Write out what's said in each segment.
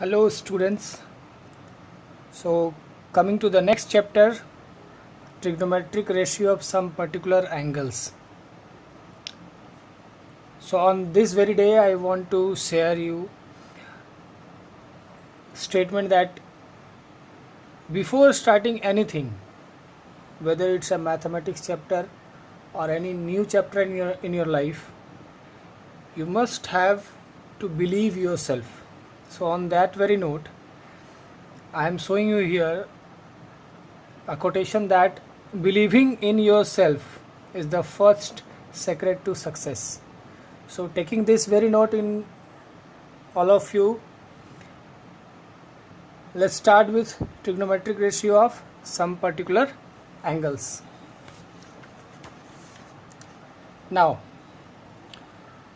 Hello students. So coming to the next chapter, trigonometric ratio of some particular angles. So on this very day I want to share you statement that before starting anything, whether it's a mathematics chapter or any new chapter in your life, you must have to believe yourself. So on that very note, I am showing you here a quotation that believing in yourself is the first secret to success. So taking this very note in all of you, let's start with trigonometric ratio of some particular angles. Now,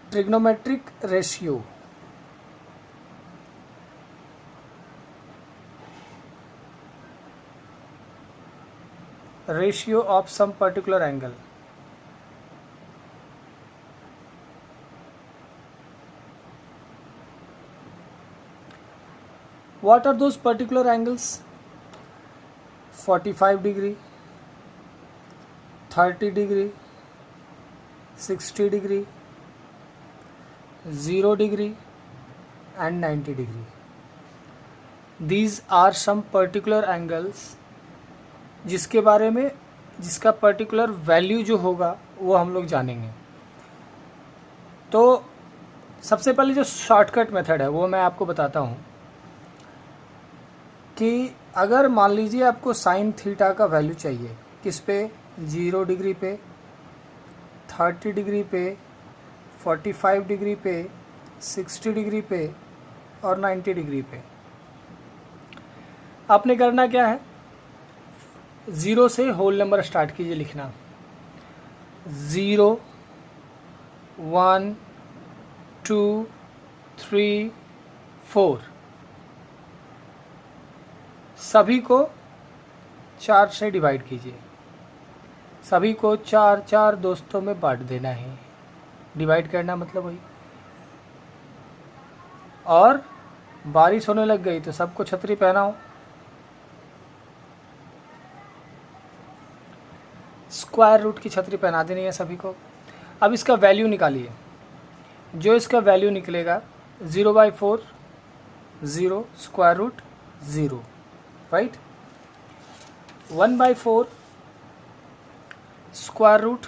trigonometric ratio of some particular angle. What are those particular angles? 45 degree, 30 degree, 60 degree, 0 degree and 90 degree. These are some particular angles जिसके बारे में जिसका particular value जो होगा वो हम लोग जानेंगे. तो सबसे पहले जो शॉर्टकट मेथड है वो मैं आपको बताता हूँ कि अगर मान लीजिए आपको साइन थीटा का वैल्यू चाहिए, किस पे? 0 डिग्री पे, 30 डिग्री पे, 45 डिग्री पे, 60 डिग्री पे और 90 डिग्री पे. आपने करना क्या है? 0 से होल नंबर स्टार्ट कीजिए लिखना. 0, 1, 2, 3, 4. सभी को 4 से डिवाइड कीजिए. सभी को 4 दोस्तों में बांट देना है. डिवाइड करना मतलब वही. और बारिश होने लग गई तो सबको छतरी पहनाओ. स्क्वायर रूट की छतरी पहना देनी है सभी को. अब इसका वैल्यू निकालिए. जो इसका वैल्यू निकलेगा 0/4 0 square root 0, right. 1/4 square root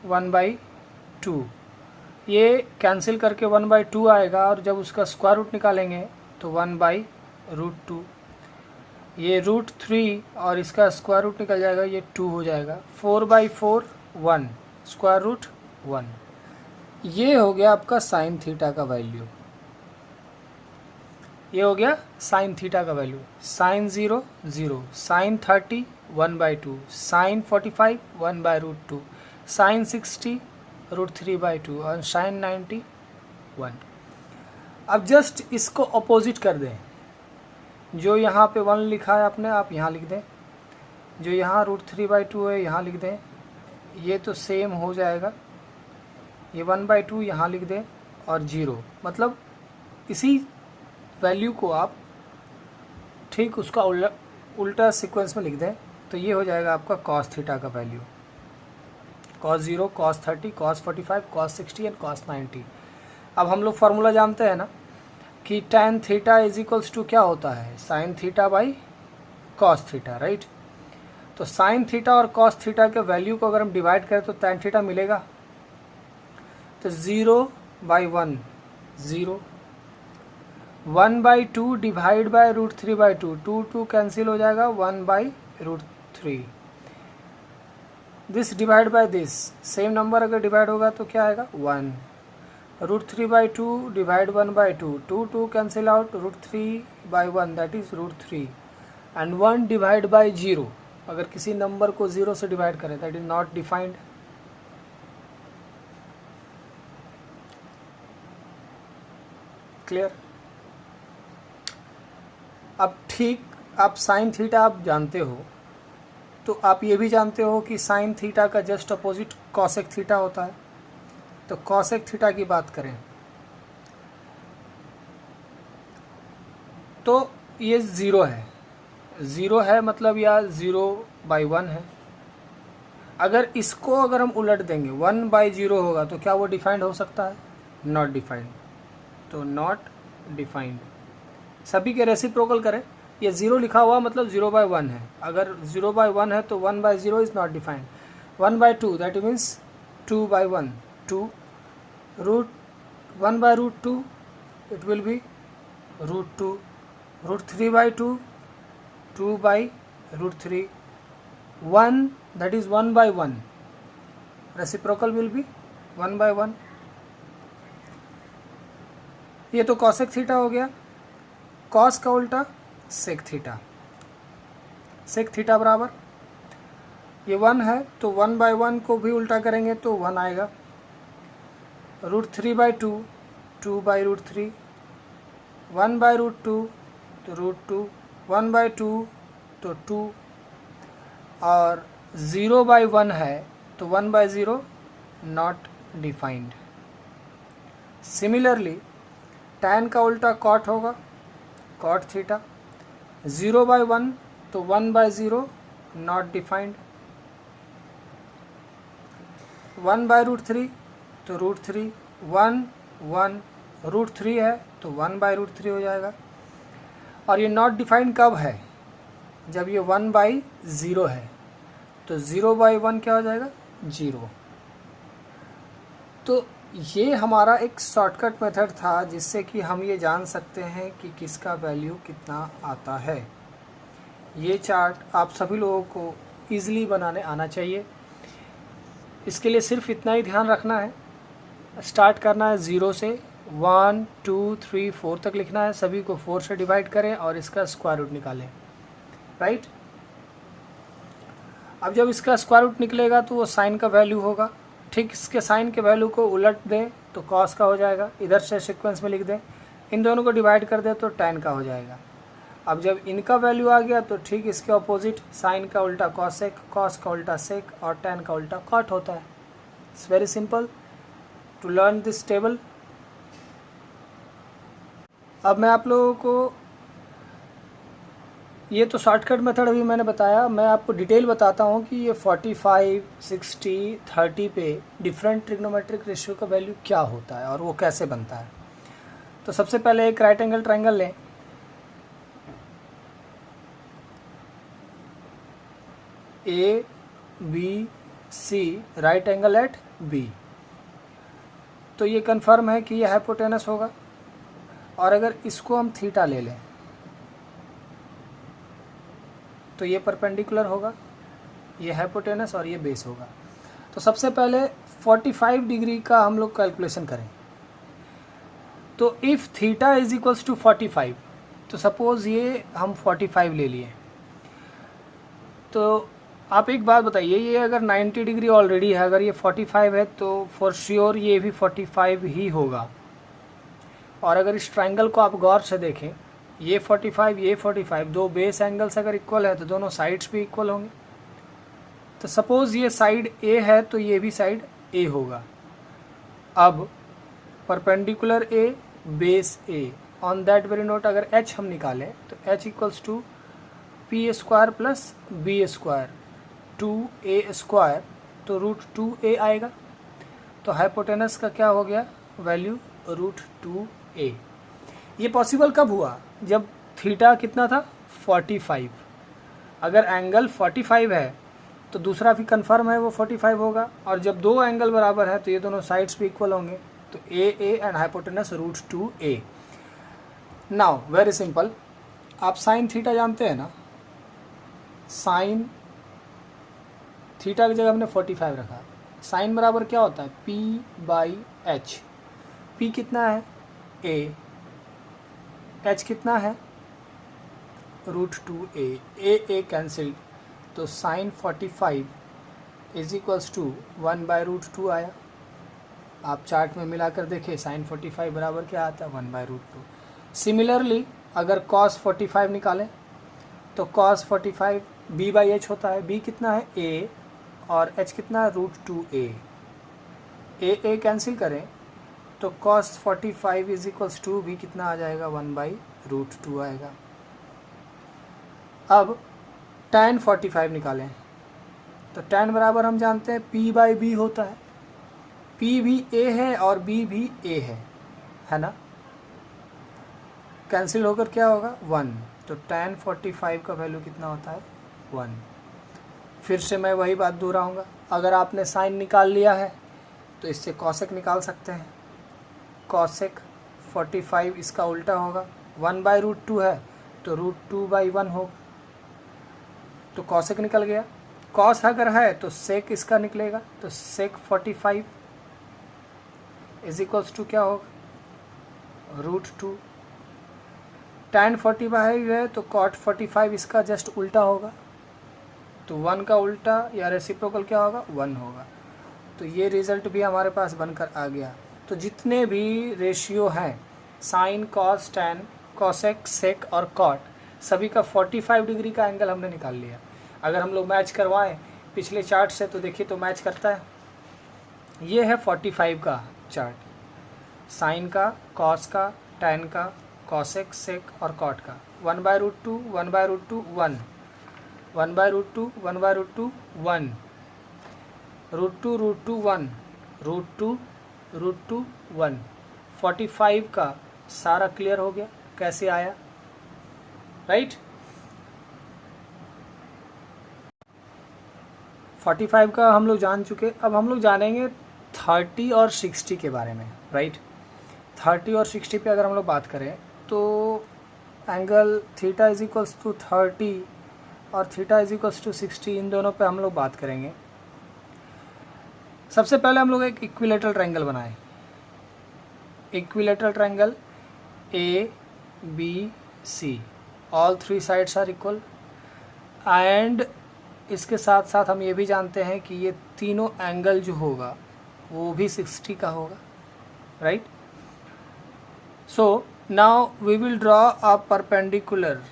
1/2. ये कैंसिल करके 1/2 आएगा और जब उसका स्क्वायर रूट निकालेंगे तो 1/√2. ये √3 और इसका स्क्वायर रूट निकल जाएगा, ये 2 हो जाएगा. 4/4 1 स्क्वायर रूट 1. ये हो गया आपका साइन थीटा का वैल्यू. ये हो गया साइन थीटा का value. Sine 0 0, sine 30 1/2, sine 45 1/√2, sine 60 √3/2 और साइन 90 1. अब जस्ट इसको अपोजिट कर दें. जो यहाँ पे 1 लिखा है आपने, आप यहाँ लिख दें. जो यहाँ √3/2 है यहाँ लिख दें. ये तो सेम हो जाएगा. ये 1/2 यहाँ लिख दें और 0. मतलब इसी वैल्यू को आप ठीक उसका उल्टा सीक्वेंस में लिख दें तो ये हो जाएगा आपका कॉस थीटा का value. Cos 0, cos 30, cos 45, cos 60 and cos 90. अब हम लोग फार्मूला जानते हैं ना कि tan theta is equals to क्या होता है? Sine theta by cos theta, right. तो साइन थीटा और कॉस थीटा के वैल्यू को अगर हम डिवाइड करें तो tan थीटा मिलेगा. तो 0/1 0, 1/2 डिवाइड बाई √3/2, 2 कैंसिल हो जाएगा, 1/√3. This divide by this, same number अगर डिवाइड होगा तो क्या आएगा? 1. √3/2 divide 1/2, 2 cancel out, √3/1 that is √3 and 1 divide by 0. अगर किसी नंबर को 0 से डिवाइड करें that is not defined. Clear? अब ठीक आप साइन थीटा आप जानते हो तो आप ये भी जानते हो कि साइन थीटा का जस्ट अपोजिट कॉसेक थीटा होता है. तो कॉसेक थीटा की बात करें तो ये 0 है, 0 है मतलब या 0/1 है। अगर इसको अगर हम उलट देंगे 1/0 होगा तो क्या वो डिफाइंड हो सकता है? नॉट डिफाइंड, तो नॉट डिफाइंड। सभी के रेसिप्रोकल करें, ये 0 लिखा हुआ मतलब 0/1 है, अगर 0/1 है तो 1/0 is not defined. 1/2 that means 2/1, 2 root 1/√2 it will be √2, √3/2 2/√3, 1 that is 1/1, reciprocal will be 1/1। ये तो cosec थीटा हो गया। cos का उल्टा sec थीटा, sec थीटा बराबर ये 1 है तो 1/1 को भी उल्टा करेंगे तो 1 आएगा। √3/2 2/√3, 1/√2 तो √2, 1/2 तो 2, और 0/1 है तो 1/0 नॉट डिफाइंड। सिमिलरली tan का उल्टा cot होगा, cot थीटा। 0/1 तो 1/0 नॉट डिफाइंड। 1/√3 तो √3, 1 1 √3 है तो 1/√3 हो जाएगा। और ये नॉट डिफाइंड कब है? जब ये 1/0 है, तो 0/1 क्या हो जाएगा? 0। तो ये हमारा एक शॉर्टकट मेथड था जिससे कि हम ये जान सकते हैं कि किसका वैल्यू कितना आता है। ये चार्ट आप सभी लोगों को ईज़िली बनाने आना चाहिए। इसके लिए सिर्फ इतना ही ध्यान रखना है, स्टार्ट करना है 0 से 1 2 3 4 तक लिखना है, सभी को 4 से डिवाइड करें और इसका स्क्वायर रूट निकालें, राइट। अब जब इसका स्क्वायर रूट निकलेगा तो वो साइन का वैल्यू होगा। ठीक इसके साइन के वैल्यू को उलट दें तो कॉस का हो जाएगा, इधर से सीक्वेंस में लिख दें, इन दोनों को डिवाइड कर दें तो tan का हो जाएगा। अब जब इनका वैल्यू आ गया तो ठीक इसके ऑपोजिट साइन का उल्टा कॉसेक, कॉस का उल्टा सेक और tan का उल्टा कॉट होता है। It's very simple to learn this table. अब मैं आप लोगों को ये तो शॉर्टकट मेथड अभी मैंने बताया, मैं आपको डिटेल बताता हूँ कि ये 45, 60, 30 पे डिफरेंट ट्रिग्नोमेट्रिक रेशियो का वैल्यू क्या होता है और वो कैसे बनता है। तो सबसे पहले एक राइट एंगल ट्रायंगल लें। ABC right angle at B, तो ये कन्फर्म है कि ये हाइपोटेनस होगा। और अगर इसको हम थीटा ले लें तो ये परपेंडिकुलर होगा, ये हाइपोटेनस और ये बेस होगा। तो सबसे पहले 45 डिग्री का हम लोग कैलकुलेशन करें। तो if theta is equals to 45, तो सपोज़ ये हम 45 ले लिए, तो आप एक बात बताइए, ये अगर 90 डिग्री ऑलरेडी है, अगर ये 45 है तो फॉर श्योर ये भी 45 ही होगा। और अगर इस ट्रायंगल को आप गौर से देखें, ये 45 ये 45, दो बेस एंगल्स अगर इक्वल है तो दोनों साइड्स भी इक्वल होंगे। तो सपोज़ ये साइड A है तो ये भी साइड A होगा। अब perpendicular A base A, on that very note अगर H हम निकालें तो H equals to P² plus B², 2A², तो √2A आएगा। तो हाइपोटेनस का क्या हो गया वैल्यू? √2A। ये पॉसिबल कब हुआ? जब थीटा कितना था? 45। अगर एंगल 45 है तो दूसरा भी कंफर्म है वो 45 होगा। और जब दो एंगल बराबर है तो ये दोनों साइड्स भी इक्वल होंगे, तो A and hypotenuse √2A। Now very simple, आप साइन थीटा जानते हैं ना, साइन थीटा की जगह हमने 45 रखा। साइन बराबर क्या होता है? P/H। P कितना है? A। H कितना है? √2A। A कैंसिल, तो साइन 45 इज इक्वल्स टू 1/√2 आया। आप चार्ट में मिलाकर देखें, साइन 45 बराबर क्या आता है? 1/√2। सिमिलरली अगर cos 45 निकालें तो cos 45 B/H होता है। B कितना है? A, और H कितना है? √2A। A कैंसिल करें तो cos 45 इज इक्वल्स टू भी कितना आ जाएगा 1/√2 आएगा। अब tan 45 निकालें तो tan बराबर हम जानते हैं P/B होता है। P भी A है और B भी A है ना। कैंसिल होकर क्या होगा 1, तो tan 45 का वैल्यू कितना होता है 1। फिर से मैं वही बात दोहराऊंगा, अगर आपने साइन निकाल लिया है तो इससे कॉसेक निकाल सकते हैं। कॉसेक 45 इसका उल्टा होगा, 1/√2 है तो √2/1 होगा, तो कॉसेक निकल गया। कॉस अगर है तो सेक इसका निकलेगा, तो सेक 45 इज इक्वल्स टू क्या होगा √2। tan 45 है तो cot 45 इसका जस्ट उल्टा होगा, तो 1 का उल्टा या रेसिप्रोकल क्या होगा 1 होगा। तो ये रिज़ल्ट भी हमारे पास बनकर आ गया। तो जितने भी रेशियो हैं साइन, कॉस, टैन, कॉसेक, सेक और कॉट, सभी का 45 डिग्री का एंगल हमने निकाल लिया। अगर हम लोग मैच करवाएं पिछले चार्ट से तो देखिए तो मैच करता है। ये है 45 का चार्ट, साइन का, कॉस का, टैन का, कॉसेक, सेक और कॉट का। 1/√2 1/√2 1, 1/√2 1/√2 1, √2 √2 1, √2 √2 1। 45 का सारा क्लियर हो गया कैसे आया, राइट। 45 का हम लोग जान चुके। अब हम लोग जानेंगे 30 और 60 के बारे में, राइट। 30 और 60 पे अगर हम लोग बात करें तो angle theta is equals to 30 और थीटा इज इक्वल्स टू 60, इन दोनों पे हम लोग बात करेंगे। सबसे पहले हम लोग एक इक्विलेटरल ट्रायंगल बनाएं। Equilateral triangle ABC, all 3 sides are equal, and इसके साथ साथ हम ये भी जानते हैं कि ये तीनों एंगल जो होगा वो भी 60 का होगा, right. So now we will draw a perpendicular,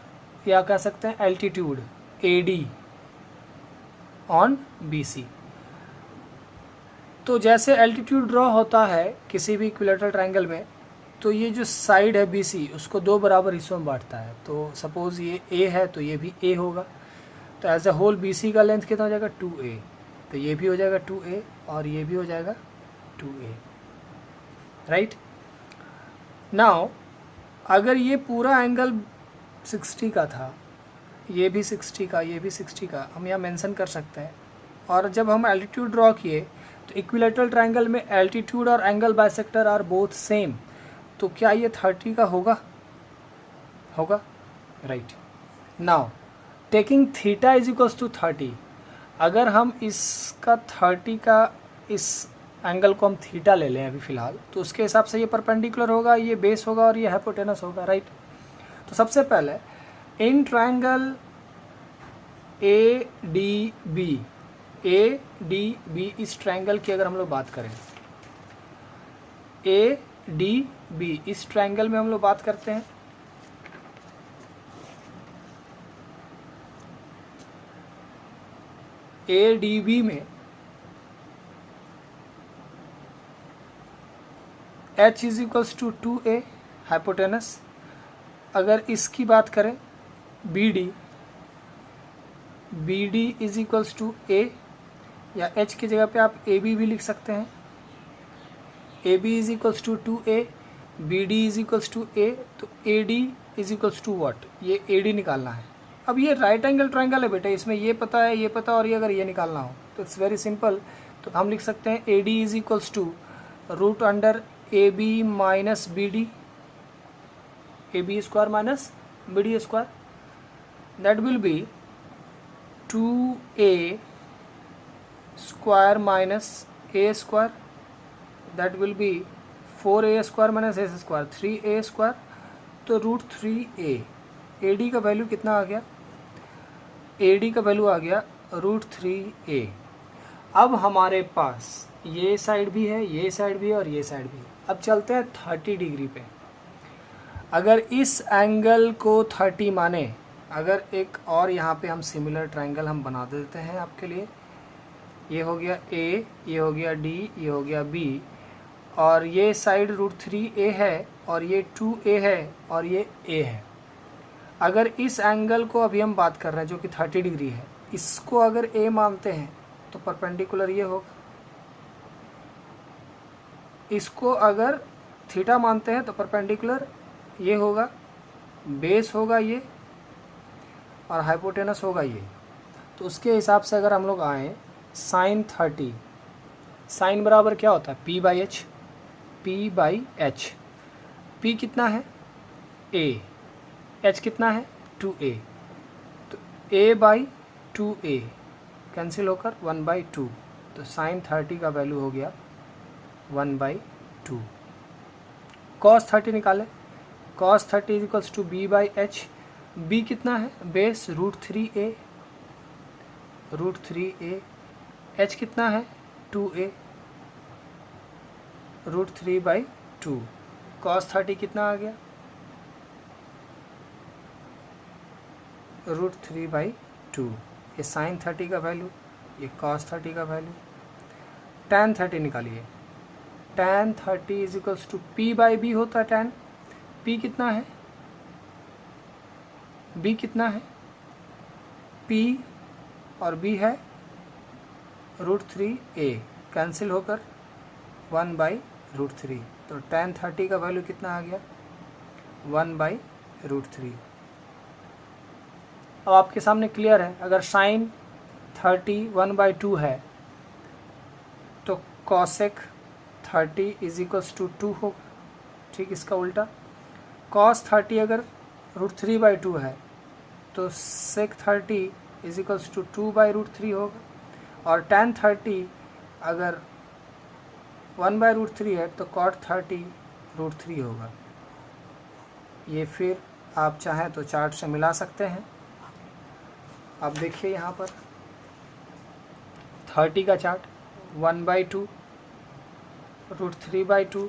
या कह सकते हैं एल्टीट्यूड AD ऑन BC। तो जैसे एल्टीट्यूड ड्रॉ होता है किसी भी इक्विलेटरल ट्रायंगल में, तो ये जो साइड है BC उसको 2 बराबर हिस्सों में बांटता है। तो सपोज़ ये A है तो ये भी A होगा, तो एज ए होल BC का लेंथ कितना हो जाएगा 2A, तो ये भी हो जाएगा 2A और ये भी हो जाएगा 2A, राइट। नाउ अगर ये पूरा एंगल 60 का था, ये भी 60 का, ये भी 60 का, हम यहाँ मेंशन कर सकते हैं। और जब हम एल्टीट्यूड ड्रॉ किए तो इक्विलेटरल ट्रायंगल में एल्टीट्यूड और angle bisector are both same, तो क्या ये 30 का होगा, right. Now taking theta is equals to 30, अगर हम इसका 30 का इस एंगल को हम थीटा ले लें अभी फ़िलहाल, तो उसके हिसाब से ये परपेंडिकुलर होगा, ये बेस होगा और ये हाइपोटेनस होगा, राइट। तो सबसे पहले इन ट्रायंगल ADB इस ट्रायंगल की अगर हम लोग बात करें, ADB इस ट्रायंगल में हम लोग बात करते हैं, ADB में H is equals to 2A hypotenuse. अगर इसकी बात करें BD is equals to A, या H की जगह पे आप AB भी लिख सकते हैं। AB is equals to 2A, BD is equals to A, तो AD is equals to what, ये AD निकालना है। अब ये राइट एंगल ट्रायंगल है बेटा, इसमें ये पता है, ये पता, और ये अगर ये निकालना हो तो इट्स वेरी सिंपल। तो हम लिख सकते हैं AD is equals to √AB minus BD, AB square minus BD square, that will be 2A square minus A square, that will be 4A square minus S square, 3A square, तो √3A। AD का value कितना आ गया, AD का value आ गया √3A। अब हमारे पास ये side भी है, ये साइड भी है और ये साइड भी है। अब चलते हैं 30 डिग्री पे। अगर इस एंगल को 30 माने, अगर एक और यहाँ पे हम सिमिलर ट्रायंगल हम बना देते हैं आपके लिए, ये हो गया A, ये हो गया D, ये हो गया B, और ये साइड √3a है और ये 2a है और ये a है। अगर इस एंगल को अभी हम बात कर रहे हैं जो कि 30 डिग्री है, इसको अगर a मानते हैं तो परपेंडिकुलर ये होगा। इसको अगर थीटा मानते हैं तो परपेंडिकुलर ये होगा, बेस होगा ये और हाइपोटेनस होगा ये। तो उसके हिसाब से अगर हम लोग आए साइन 30, साइन बराबर क्या होता है p/h, p/h। p कितना है a, h कितना है 2a, तो a/2a कैंसिल होकर 1/2, तो साइन 30 का वैल्यू हो गया 1/2। कॉस 30 निकाले, cos 30 equals to b/h। b कितना है बेस √3a, h कितना है 2a, √3/2। कॉस 30 कितना आ गया √3/2। ये साइन 30 का वैल्यू, ये कॉस 30 का वैल्यू। tan 30 निकालिए, tan 30 is equals to p/b होता है tan। p कितना है, b कितना है, p और b है √3a कैंसिल होकर 1/√3, तो tan 30 का वैल्यू कितना आ गया 1/√3। अब आपके सामने क्लियर है, अगर साइन 30 1/2 है तो कॉसेक 30 इज इक्वल्स टू 2 होगा। ठीक, इसका उल्टा कॉस 30 अगर √3/2 है तो सेक 30 इज इक्वल्स टू 2/√3 होगा। और tan 30 अगर 1/√3 है तो cot 30 √3 होगा। ये फिर आप चाहें तो चार्ट से मिला सकते हैं। आप देखिए यहाँ पर 30 का chart 1/2, √3/2,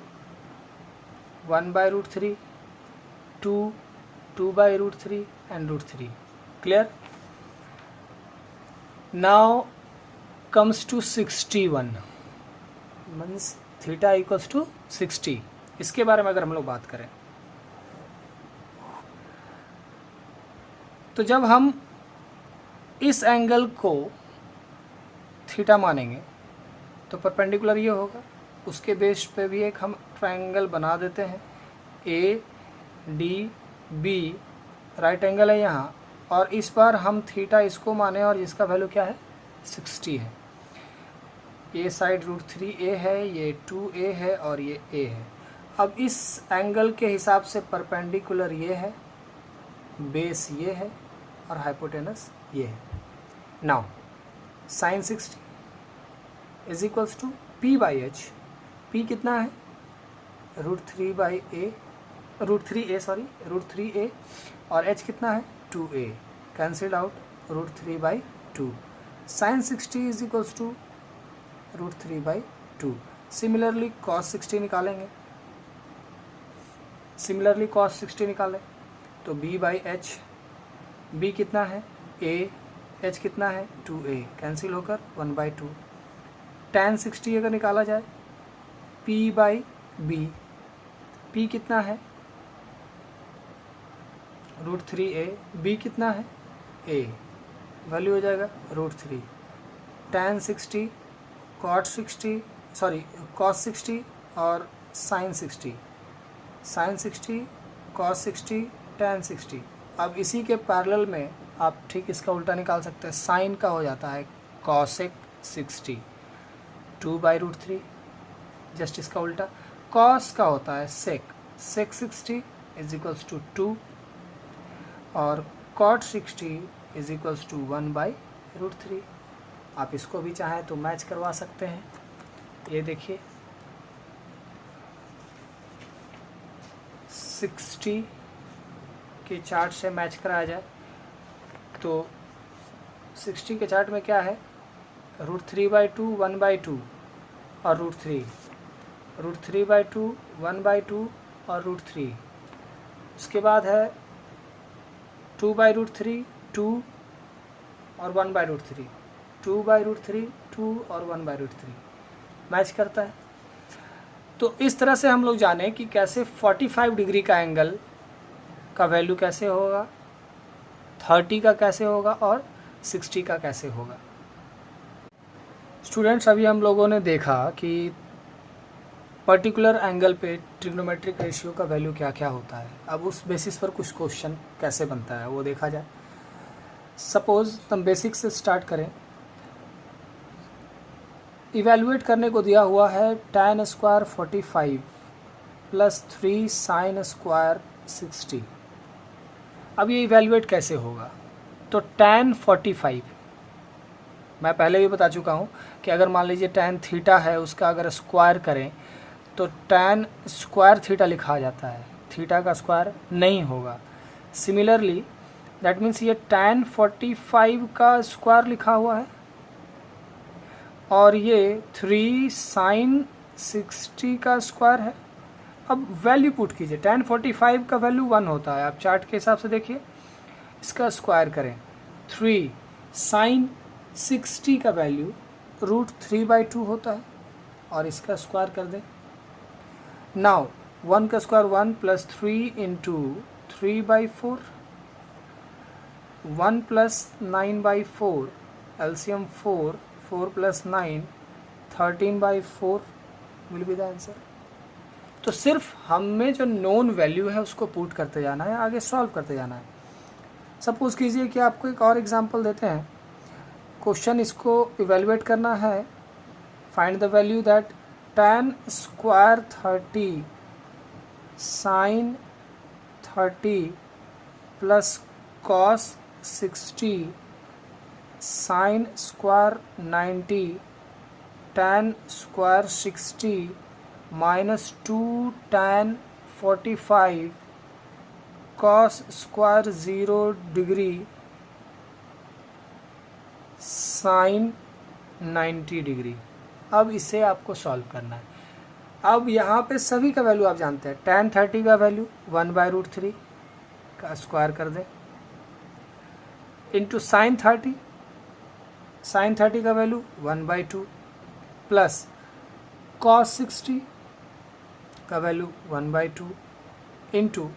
1/√3, 2, 2/√3 and √3। Clear. Now comes to 61 means theta equals to 60। इसके बारे में अगर हम लोग बात करें तो जब हम इस एंगल को थीटा मानेंगे तो परपेंडिकुलर ये होगा, उसके बेस पे भी एक हम ट्रायंगल बना देते हैं A D B, right angle है यहाँ, और इस बार हम थीटा इसको माने और इसका वैल्यू क्या है 60 है। ये साइड √3a है, ये 2a है और ये a है। अब इस एंगल के हिसाब से परपेंडिकुलर ये है, बेस ये है और हाइपोटेनस ये है। Now sine 60 is equals to p/h। p कितना है √3a और h कितना है 2a, cancelled out √3/2। Sine 60 is equals to √3/2। Similarly cos 60 निकालेंगे, सिमिलरली cos 60 निकालें तो b/h, b कितना है a, h कितना है 2a, कैंसिल होकर 1/2। tan 60 अगर निकाला जाए p/b, p कितना है √3a, b कितना है a, वैल्यू हो जाएगा √3। tan 60 cos 60 और sin 60, sin 60 cos 60 tan 60। अब इसी के पैरेलल में आप ठीक इसका उल्टा निकाल सकते हैं, साइन का हो जाता है cosec 60 2/√3, जस्ट इसका उल्टा। cos का होता है sec 60 इज इक्वल्स टू 2 और cot 60 इज इक्वल्स टू 1/√3। आप इसको भी चाहें तो मैच करवा सकते हैं। ये देखिए 60 के चार्ट से मैच कराया जाए तो 60 के चार्ट में क्या है √3/2 1/2 और √3/2 1/2 और √3। उसके बाद है 2/√3 2 और 1/√3, 2/√3 2 और 1/√3 मैच करता है। तो इस तरह से हम लोग जाने कि कैसे 45 डिग्री का एंगल का वैल्यू कैसे होगा, 30 का कैसे होगा और 60 का कैसे होगा। स्टूडेंट्स, अभी हम लोगों ने देखा कि पर्टिकुलर एंगल पे ट्रिग्नोमेट्रिक रेशियो का वैल्यू क्या क्या होता है। अब उस बेसिस पर कुछ क्वेश्चन कैसे बनता है वो देखा जाए। सपोज हम बेसिक से स्टार्ट करें। इवेलुएट करने को दिया हुआ है tan square 45 plus 3 sin square 60। अब ये इवेलुएट कैसे होगा? तो tan 45 मैं पहले भी बता चुका हूँ कि अगर मान लीजिए tan थीटा है, उसका अगर स्क्वायर करें तो tan स्क्वायर थीटा लिखा जाता है, थीटा का स्क्वायर नहीं होगा। सिमिलरली दैट मीन्स ये tan 45 का स्क्वायर लिखा हुआ है और ये 3 sin 60 का स्क्वायर है। अब वैल्यू पुट कीजिए। tan 45 का वैल्यू 1 होता है, आप चार्ट के हिसाब से देखिए। इसका स्क्वायर करें, 3 sin 60 का वैल्यू √3/2 होता है और इसका स्क्वायर कर दें। नाउ 1 का square 1 plus 3 into 3/4, 1 plus 9/4, LCM 4, 4 plus 9 13/4 will be the answer. तो सिर्फ हमें जो नोन वैल्यू है उसको पुट करते जाना है, आगे सॉल्व करते जाना है। सपोज कीजिए कि आपको एक और एग्जांपल देते हैं। क्वेश्चन इसको इवेलुएट करना है। Find the value that tan square 30 sin 30 plus cos 60 sin square 90 tan square 60 minus 2 tan 45 cos square 0 degree sin 90 degree. अब इसे आपको सॉल्व करना है। अब यहाँ पे सभी का वैल्यू आप जानते हैं। tan 30 का वैल्यू 1/√3 का स्क्वायर कर दें इंटू sin 30 का वैल्यू 1/2 प्लस cos 60 का वैल्यू 1/2 इंटू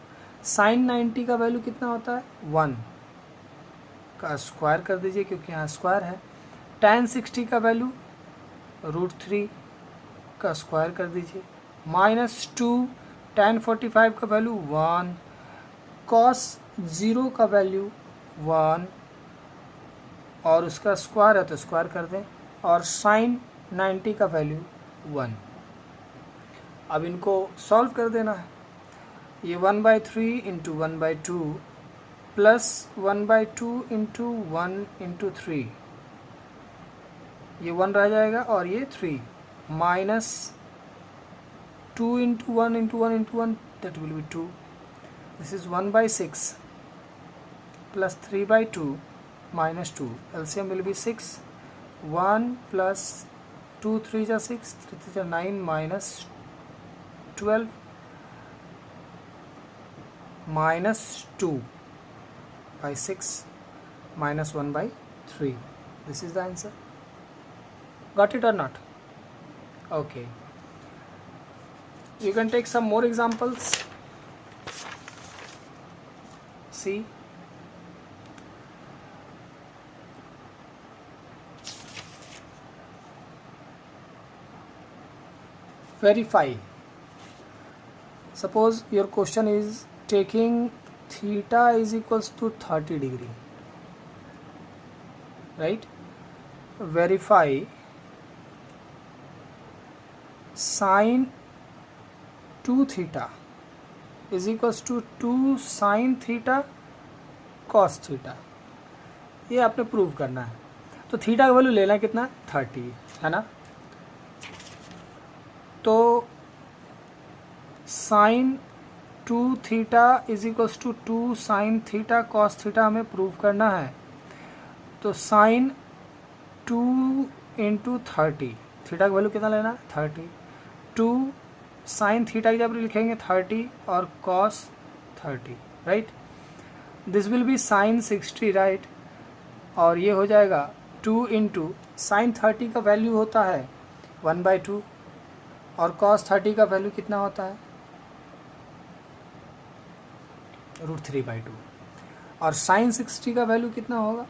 sin 90 का वैल्यू कितना होता है 1 का स्क्वायर कर दीजिए क्योंकि यहाँ स्क्वायर है। tan 60 का वैल्यू √3 का स्क्वायर कर दीजिए माइनस 2 tan 45 का वैल्यू 1 cos 0 का वैल्यू 1 और उसका स्क्वायर है तो स्क्वायर कर दें और sin 90 का वैल्यू 1। अब इनको सॉल्व कर देना है। ये 1/3 इंटू 1/2 प्लस 1/2 इंटू 1 इंटू 3, ये 1 रह जाएगा और ये 3 minus 2 into 1 into 1 into 1 that will B 2। This is 1/6 plus 3/2 minus 2, LCM will be 6, 1 plus 2 3 जा 6, 3 3 जा 9 minus 12 minus 2/6 minus 1/3. This is the answer. Got it or not? Okay. You can take some more examples. See. Verify. Suppose your question is taking theta is equals to 30 degree. Right? Verify sin 2 theta is equals to 2 sin theta cos theta. ये आपने prove करना है। तो theta का value लेना है कितना 30 है ना। तो sin 2 theta is equals to 2 sin theta cos theta हमें प्रूव करना है। तो sin 2 इंटू 30, थीटा का वैल्यू कितना लेना है 30, 2 sin थीटा की जब लिखेंगे 30 और cos 30, right. This will be sin 60, right. और ये हो जाएगा 2 इंटू साइन 30 का वैल्यू होता है 1/2 और cos 30 का वैल्यू कितना होता है, √3/2। और sin 60 का वैल्यू कितना होगा,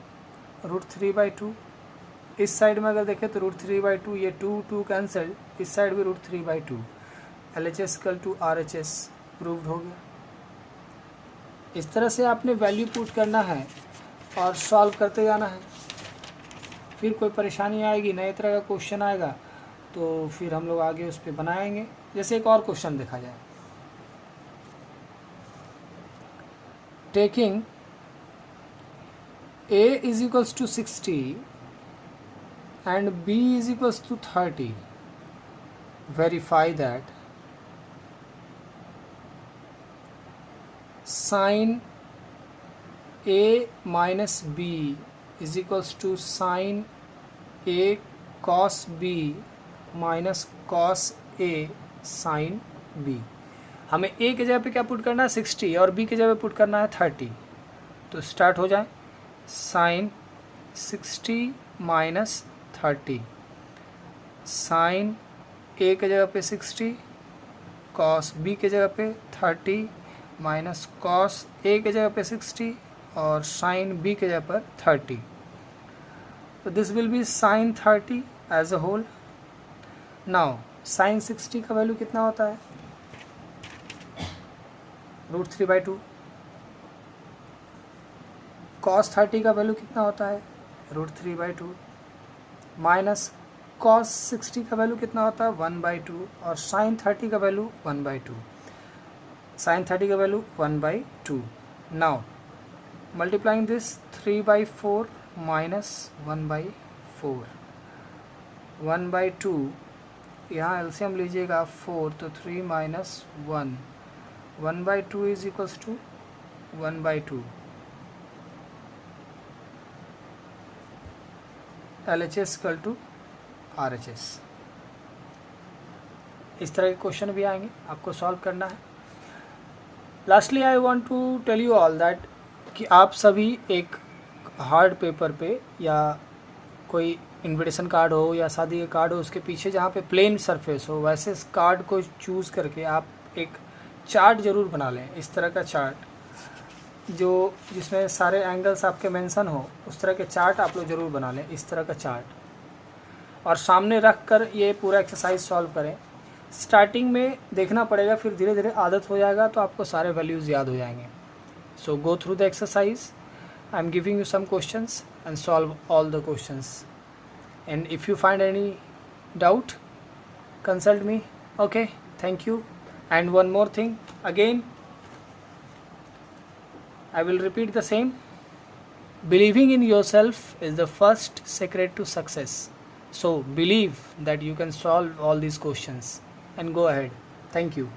√3/2। इस साइड में अगर देखें तो √3/2, ये 2 कैंसिल, इस साइड भी √3/2। LHS = RHS प्रूव्ड हो गया। इस तरह से आपने वैल्यू पुट करना है और सॉल्व करते जाना है। फिर कोई परेशानी आएगी, नए तरह का क्वेश्चन आएगा तो फिर हम लोग आगे उस पर बनाएंगे। जैसे एक और क्वेश्चन देखा जाए, taking A = 60 and B = 30, verify that sin A minus B = sin A cos B minus cos A sin B। हमें A के जगह पे क्या पुट करना है, 60, और B के जगह पे पुट करना है 30। तो स्टार्ट हो जाए, sin 60 minus 30, sin A के जगह पे 60, cos B के जगह पे 30 माइनस cos A के जगह पे 60 और sin B के जगह पर 30। तो this will be sin 30 as a whole. Now sin 60 का वैल्यू कितना होता है, √3/2। cos 30 का वैल्यू कितना होता है, √3/2 माइनस cos 60 का वैल्यू कितना होता है, 1/2, और sin 30 का वैल्यू 1/2। sin 30 का value 1/2। Now multiplying this, 3/4 minus 1/4, 1/2, यहाँ एलसीएम लीजिएगा 4, तो 3 minus 1, 1/2 is equals to 1/2। LHS = RHS। इस तरह के क्वेश्चन भी आएंगे, आपको सॉल्व करना है। Lastly I want to tell you all that कि आप सभी एक हार्ड पेपर पे या कोई इनविटेशन कार्ड हो या शादी का कार्ड हो, उसके पीछे जहाँ पे प्लेन सरफेस हो, वैसे इस कार्ड को चूज़ करके आप एक चार्ट ज़रूर बना लें। इस तरह का चार्ट जिसमें सारे एंगल्स आपके मेंशन हो, उस तरह के चार्ट आप लोग ज़रूर बना लें, इस तरह का चार्ट, और सामने रख कर ये पूरा एक्सरसाइज सॉल्व करें। स्टार्टिंग में देखना पड़ेगा, फिर धीरे धीरे आदत हो जाएगा तो आपको सारे वैल्यूज़ याद हो जाएंगे। So go through the exercise, I am giving you some questions and solve all the questions, and if you find any doubt, consult me. Okay, thank you. And one more thing, again I will repeat the same: believing in yourself is the first secret to success. So believe that you can solve all these questions and go ahead. Thank you.